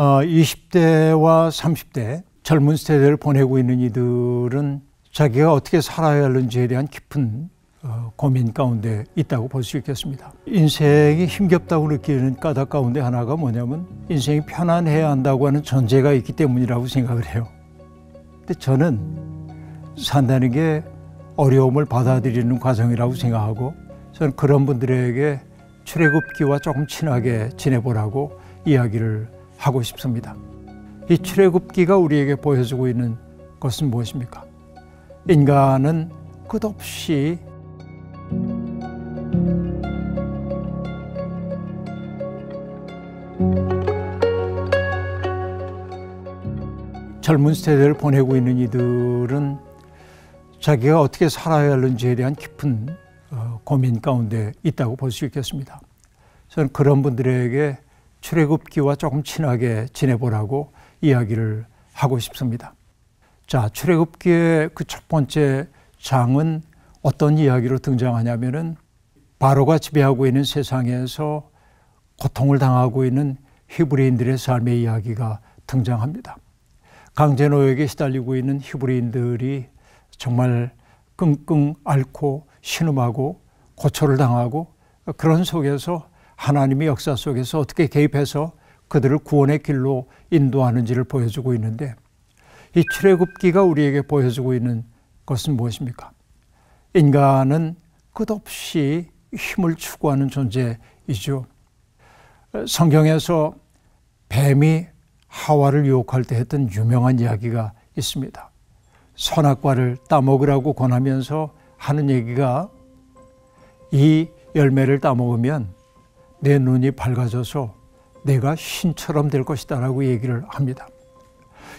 20대와 30대 젊은 세대를 보내고 있는 이들은 자기가 어떻게 살아야 하는지에 대한 깊은 고민 가운데 있다고 볼 수 있겠습니다. 인생이 힘겹다고 느끼는 까닭 가운데 하나가 뭐냐면 인생이 편안해야 한다고 하는 전제가 있기 때문이라고 생각을 해요. 근데 저는 산다는 게 어려움을 받아들이는 과정이라고 생각하고, 저는 그런 분들에게 출애굽기와 조금 친하게 지내보라고 이야기를 하고 싶습니다. 이 출애굽기가 우리에게 보여주고 있는 것은 무엇입니까? 인간은 끝없이 젊은 세대를 보내고 있는 이들은 자기가 어떻게 살아야 하는지에 대한 깊은 고민 가운데 있다고 볼 수 있겠습니다. 저는 그런 분들에게 출애굽기와 조금 친하게 지내보라고 이야기를 하고 싶습니다. 자, 출애굽기의 그 첫 번째 장은 어떤 이야기로 등장하냐면은 바로가 지배하고 있는 세상에서 고통을 당하고 있는 히브리인들의 삶의 이야기가 등장합니다. 강제 노역에 시달리고 있는 히브리인들이 정말 끙끙 앓고 신음하고 고초를 당하고, 그런 속에서 하나님의 역사 속에서 어떻게 개입해서 그들을 구원의 길로 인도하는지를 보여주고 있는데, 이 출애굽기가 우리에게 보여주고 있는 것은 무엇입니까? 인간은 끝없이 힘을 추구하는 존재이죠. 성경에서 뱀이 하와를 유혹할 때 했던 유명한 이야기가 있습니다. 선악과를 따먹으라고 권하면서 하는 얘기가, 이 열매를 따먹으면 내 눈이 밝아져서 내가 신처럼 될 것이다 라고 얘기를 합니다.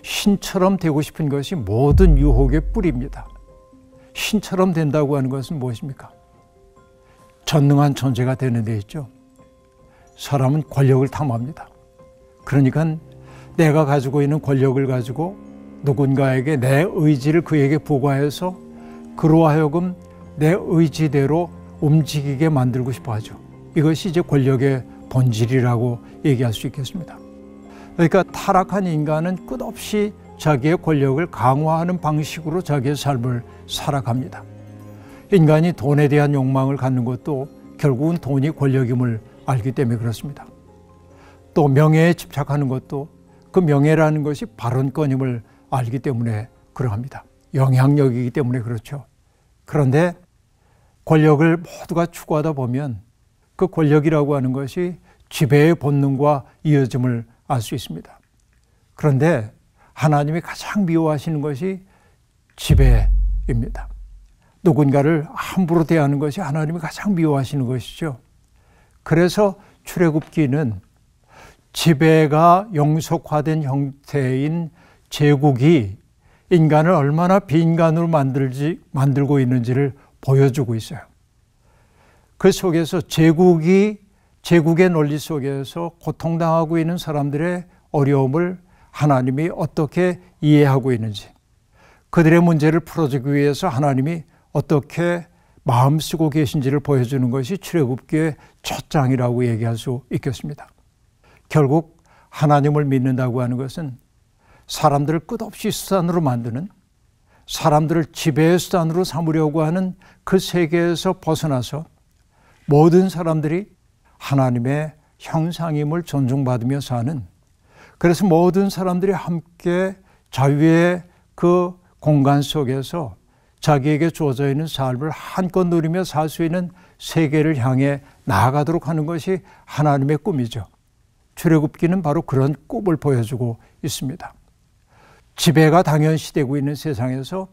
신처럼 되고 싶은 것이 모든 유혹의 뿌리입니다. 신처럼 된다고 하는 것은 무엇입니까? 전능한 존재가 되는 데 있죠. 사람은 권력을 탐합니다. 그러니까 내가 가지고 있는 권력을 가지고 누군가에게 내 의지를 그에게 부과해서 그로 하여금 내 의지대로 움직이게 만들고 싶어 하죠. 이것이 이제 권력의 본질이라고 얘기할 수 있겠습니다. 그러니까 타락한 인간은 끝없이 자기의 권력을 강화하는 방식으로 자기의 삶을 살아갑니다. 인간이 돈에 대한 욕망을 갖는 것도 결국은 돈이 권력임을 알기 때문에 그렇습니다. 또 명예에 집착하는 것도 그 명예라는 것이 발언권임을 알기 때문에 그러합니다. 영향력이기 때문에 그렇죠. 그런데 권력을 모두가 추구하다 보면 그 권력이라고 하는 것이 지배의 본능과 이어짐을 알 수 있습니다. 그런데 하나님이 가장 미워하시는 것이 지배입니다. 누군가를 함부로 대하는 것이 하나님이 가장 미워하시는 것이죠. 그래서 출애굽기는 지배가 영속화된 형태인 제국이 인간을 얼마나 비인간으로 만들고 있는지를 보여주고 있어요. 그 속에서 제국의 논리 속에서 고통당하고 있는 사람들의 어려움을 하나님이 어떻게 이해하고 있는지, 그들의 문제를 풀어주기 위해서 하나님이 어떻게 마음 쓰고 계신지를 보여주는 것이 출애굽기의 첫 장이라고 얘기할 수 있겠습니다. 결국 하나님을 믿는다고 하는 것은 사람들을 끝없이 수단으로 만드는, 사람들을 지배의 수단으로 삼으려고 하는 그 세계에서 벗어나서 모든 사람들이 하나님의 형상임을 존중받으며 사는, 그래서 모든 사람들이 함께 자유의 그 공간 속에서 자기에게 주어져 있는 삶을 한껏 누리며 살 수 있는 세계를 향해 나아가도록 하는 것이 하나님의 꿈이죠. 출애굽기는 바로 그런 꿈을 보여주고 있습니다. 지배가 당연시되고 있는 세상에서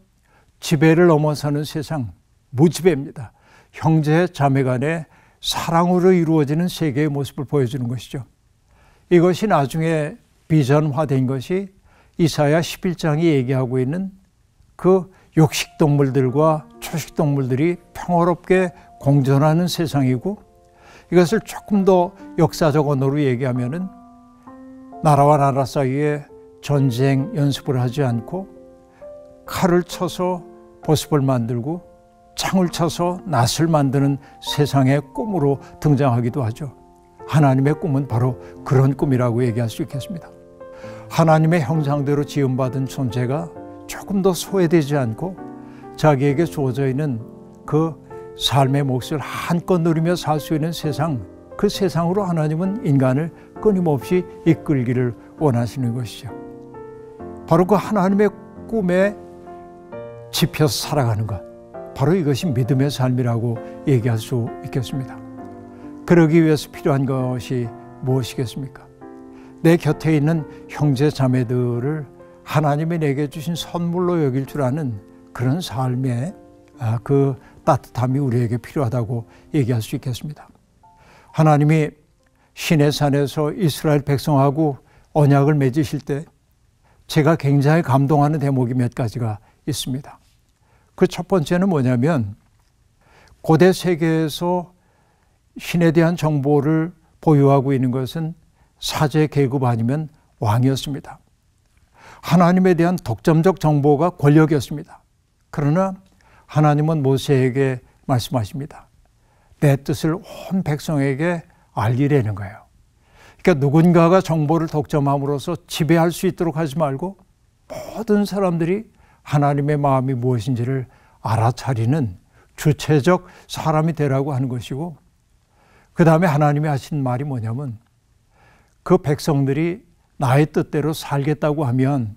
지배를 넘어서는 세상, 무지배입니다. 형제 자매 간의 사랑으로 이루어지는 세계의 모습을 보여주는 것이죠. 이것이 나중에 비전화된 것이 이사야 11장이 얘기하고 있는 그 육식동물들과 초식동물들이 평화롭게 공존하는 세상이고, 이것을 조금 더 역사적 언어로 얘기하면은 나라와 나라 사이에 전쟁 연습을 하지 않고 칼을 쳐서 보습을 만들고 창을 쳐서 낫을 만드는 세상의 꿈으로 등장하기도 하죠. 하나님의 꿈은 바로 그런 꿈이라고 얘기할 수 있겠습니다. 하나님의 형상대로 지음받은 존재가 조금 더 소외되지 않고 자기에게 주어져 있는 그 삶의 몫을 한껏 누리며 살 수 있는 세상, 그 세상으로 하나님은 인간을 끊임없이 이끌기를 원하시는 것이죠. 바로 그 하나님의 꿈에 집혀서 살아가는 것, 바로 이것이 믿음의 삶이라고 얘기할 수 있겠습니다. 그러기 위해서 필요한 것이 무엇이겠습니까? 내 곁에 있는 형제 자매들을 하나님이 내게 주신 선물로 여길 줄 아는 그런 삶의 그 따뜻함이 우리에게 필요하다고 얘기할 수 있겠습니다. 하나님이 시내산에서 이스라엘 백성하고 언약을 맺으실 때 제가 굉장히 감동하는 대목이 몇 가지가 있습니다. 그 첫 번째는 뭐냐면 고대 세계에서 신에 대한 정보를 보유하고 있는 것은 사제 계급 아니면 왕이었습니다. 하나님에 대한 독점적 정보가 권력이었습니다. 그러나 하나님은 모세에게 말씀하십니다. 내 뜻을 온 백성에게 알리라는 거예요. 그러니까 누군가가 정보를 독점함으로써 지배할 수 있도록 하지 말고 모든 사람들이 하나님의 마음이 무엇인지를 알아차리는 주체적 사람이 되라고 하는 것이고, 그 다음에 하나님이 하신 말이 뭐냐면 그 백성들이 나의 뜻대로 살겠다고 하면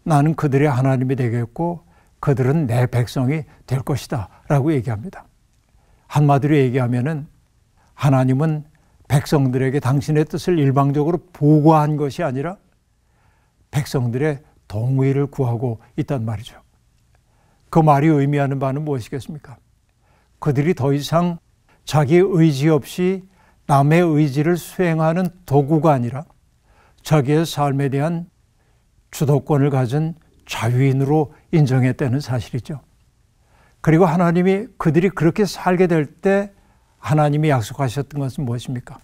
나는 그들의 하나님이 되겠고 그들은 내 백성이 될 것이다 라고 얘기합니다. 한마디로 얘기하면은 하나님은 백성들에게 당신의 뜻을 일방적으로 보고한 것이 아니라 백성들의 동의를 구하고 있단 말이죠. 그 말이 의미하는 바는 무엇이겠습니까? 그들이 더 이상 자기 의지 없이 남의 의지를 수행하는 도구가 아니라 자기의 삶에 대한 주도권을 가진 자유인으로 인정했다는 사실이죠. 그리고 하나님이 그들이 그렇게 살게 될 때 하나님이 약속하셨던 것은 무엇입니까?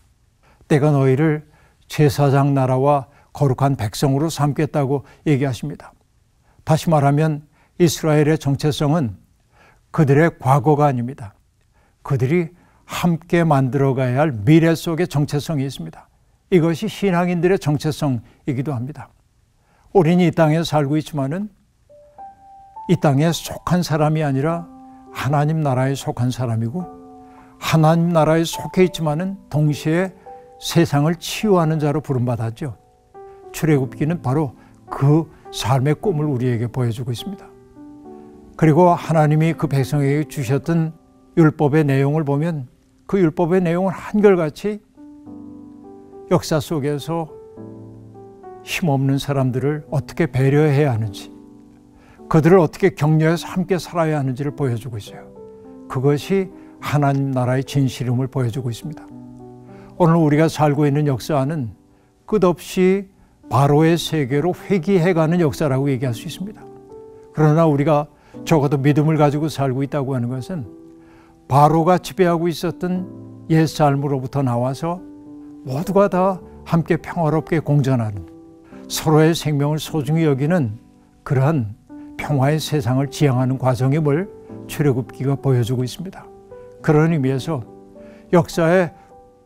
내가 너희를 제사장 나라와 거룩한 백성으로 삼겠다고 얘기하십니다. 다시 말하면 이스라엘의 정체성은 그들의 과거가 아닙니다. 그들이 함께 만들어가야 할 미래 속에 정체성이 있습니다. 이것이 신앙인들의 정체성이기도 합니다. 우리는 이 땅에 살고 있지만은 이 땅에 속한 사람이 아니라 하나님 나라에 속한 사람이고, 하나님 나라에 속해 있지만은 동시에 세상을 치유하는 자로 부름받았죠. 출애굽기는 바로 그 삶의 꿈을 우리에게 보여주고 있습니다. 그리고 하나님이 그 백성에게 주셨던 율법의 내용을 보면 그 율법의 내용은 한결같이 역사 속에서 힘없는 사람들을 어떻게 배려해야 하는지, 그들을 어떻게 격려해서 함께 살아야 하는지를 보여주고 있어요. 그것이 하나님 나라의 진실임을 보여주고 있습니다. 오늘 우리가 살고 있는 역사는 끝없이 바로의 세계로 회귀해가는 역사라고 얘기할 수 있습니다. 그러나 우리가 적어도 믿음을 가지고 살고 있다고 하는 것은 바로가 지배하고 있었던 옛 삶으로부터 나와서 모두가 다 함께 평화롭게 공존하는, 서로의 생명을 소중히 여기는 그러한 평화의 세상을 지향하는 과정임을 출애굽기가 보여주고 있습니다. 그런 의미에서 역사의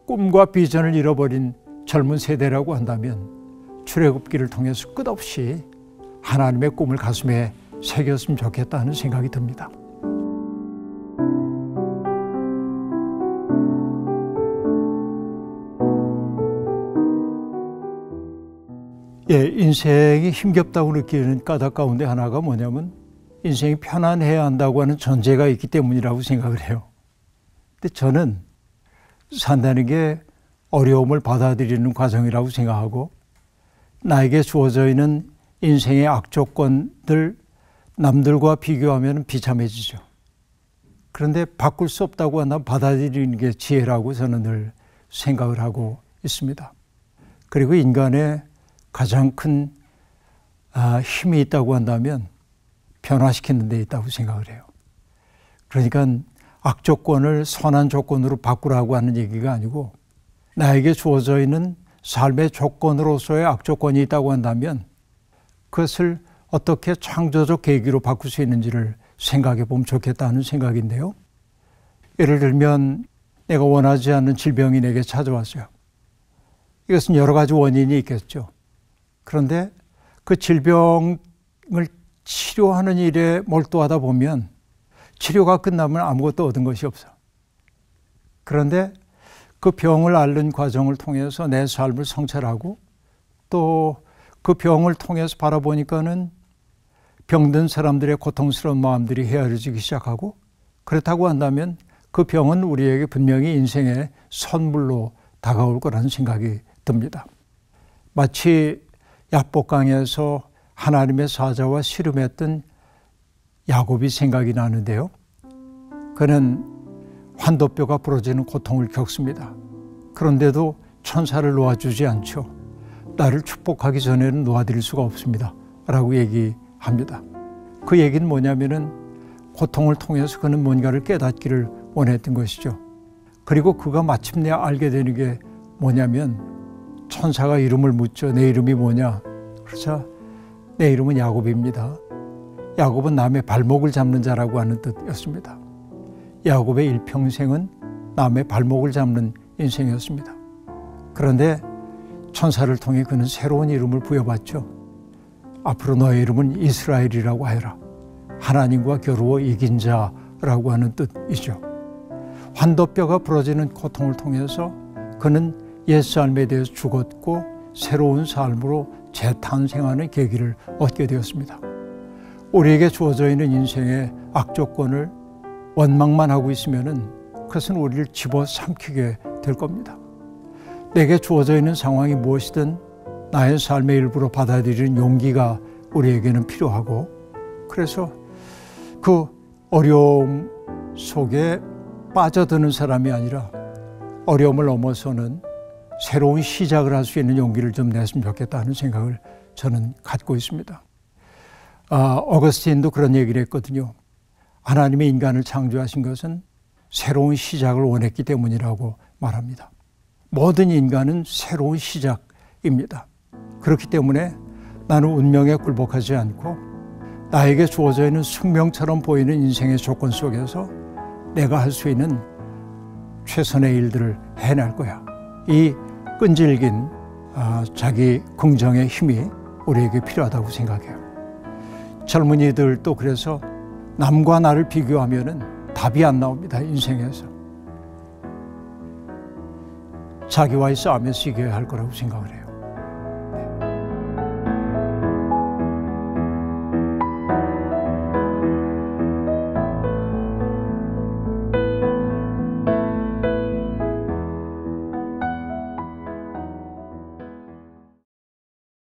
꿈과 비전을 잃어버린 젊은 세대라고 한다면 출애굽기를 통해서 끝없이 하나님의 꿈을 가슴에 새겼으면 좋겠다는 생각이 듭니다. 인생이 힘겹다고 느끼는 까닭 가운데 하나가 뭐냐면 인생이 편안해야 한다고 하는 전제가 있기 때문이라고 생각을 해요. 근데 저는 산다는 게 어려움을 받아들이는 과정이라고 생각하고, 나에게 주어져 있는 인생의 악조건들 남들과 비교하면 비참해지죠. 그런데 바꿀 수 없다고 한다면 받아들이는 게 지혜라고 저는 늘 생각을 하고 있습니다. 그리고 인간의 가장 큰 힘이 있다고 한다면 변화시키는 데 있다고 생각을 해요. 그러니까 악조건을 선한 조건으로 바꾸라고 하는 얘기가 아니고, 나에게 주어져 있는 삶의 조건으로서의 악조건이 있다고 한다면 그것을 어떻게 창조적 계기로 바꿀 수 있는지를 생각해 보면 좋겠다는 생각인데요. 예를 들면 내가 원하지 않는 질병이 내게 찾아왔어요. 이것은 여러 가지 원인이 있겠죠. 그런데 그 질병을 치료하는 일에 몰두하다 보면 치료가 끝나면 아무것도 얻은 것이 없어. 그런데 그 병을 앓는 과정을 통해서 내 삶을 성찰하고 또 그 병을 통해서 바라보니까는 병든 사람들의 고통스러운 마음들이 헤아려지기 시작하고, 그렇다고 한다면 그 병은 우리에게 분명히 인생의 선물로 다가올 거라는 생각이 듭니다. 마치 야복강에서 하나님의 사자와 씨름했던 야곱이 생각이 나는데요. 그는 환도뼈가 부러지는 고통을 겪습니다. 그런데도 천사를 놓아주지 않죠. 나를 축복하기 전에는 놓아드릴 수가 없습니다 라고 얘기합니다. 그 얘기는 뭐냐면은 고통을 통해서 그는 뭔가를 깨닫기를 원했던 것이죠. 그리고 그가 마침내 알게 되는 게 뭐냐면 천사가 이름을 묻죠. 내 이름이 뭐냐? 그래서 내 이름은 야곱입니다. 야곱은 남의 발목을 잡는 자라고 하는 뜻이었습니다. 야곱의 일평생은 남의 발목을 잡는 인생이었습니다. 그런데 천사를 통해 그는 새로운 이름을 부여받죠. 앞으로 너의 이름은 이스라엘이라고 하여라. 하나님과 겨루어 이긴 자라고 하는 뜻이죠. 환도뼈가 부러지는 고통을 통해서 그는 옛삶에 대해서 죽었고 새로운 삶으로 재탄생하는 계기를 얻게 되었습니다. 우리에게 주어져 있는 인생의 악조건을 원망만 하고 있으면은 그것은 우리를 집어삼키게 될 겁니다. 내게 주어져 있는 상황이 무엇이든 나의 삶의 일부로 받아들이는 용기가 우리에게는 필요하고, 그래서 그 어려움 속에 빠져드는 사람이 아니라 어려움을 넘어서는 새로운 시작을 할 수 있는 용기를 좀 냈으면 좋겠다는 생각을 저는 갖고 있습니다. 어거스틴도 그런 얘기를 했거든요. 하나님이 인간을 창조하신 것은 새로운 시작을 원했기 때문이라고 말합니다. 모든 인간은 새로운 시작입니다. 그렇기 때문에 나는 운명에 굴복하지 않고 나에게 주어져 있는 숙명처럼 보이는 인생의 조건 속에서 내가 할 수 있는 최선의 일들을 해낼 거야. 이 끈질긴 자기 긍정의 힘이 우리에게 필요하다고 생각해요. 젊은이들도 그래서 남과 나를 비교하면은 답이 안 나옵니다. 인생에서. 자기와의 싸움에서 이겨야 할 거라고 생각을 해요.